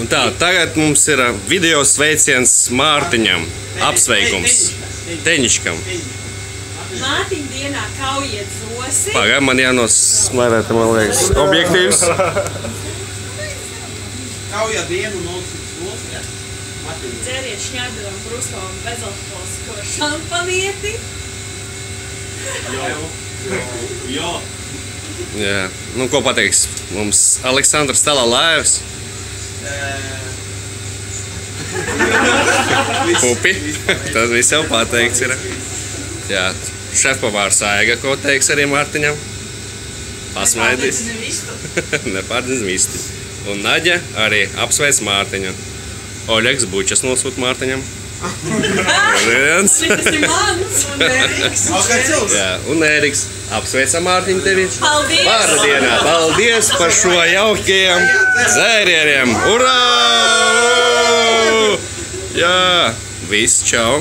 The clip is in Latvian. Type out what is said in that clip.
Un tā, tagad mums ir video sveiciens Mārtiņam. Apsveikums Teņiškam. Mārtiņa dienā kaujiet zosi. Pagā, man jānosmērēt, man liekas, objektīvs. Kauja dienu nosīt zosi, ja? Dzēriet šņāberam bruslavam bezalkoholisko šampanieti. Jo. Jā, nu ko pateiks mums Aleksandrs Talalājevs? Pupi, tas viss jau pateikts ir. Jā, šefpavārs Aiga, ko teiks arī Mārtiņam? Pasmaidīs. Nepārdins visti. Un Naģa arī apsveic Mārtiņu. Oļegs Bučas nosūt Mārtiņam. Tas ir mans. Jā, un Ēriks apsveica Mārtiņu tevi. Paldies! Vārda dienā. Paldies par šo jaukajiem dzērieriem. Urā! Jā, viss, čau!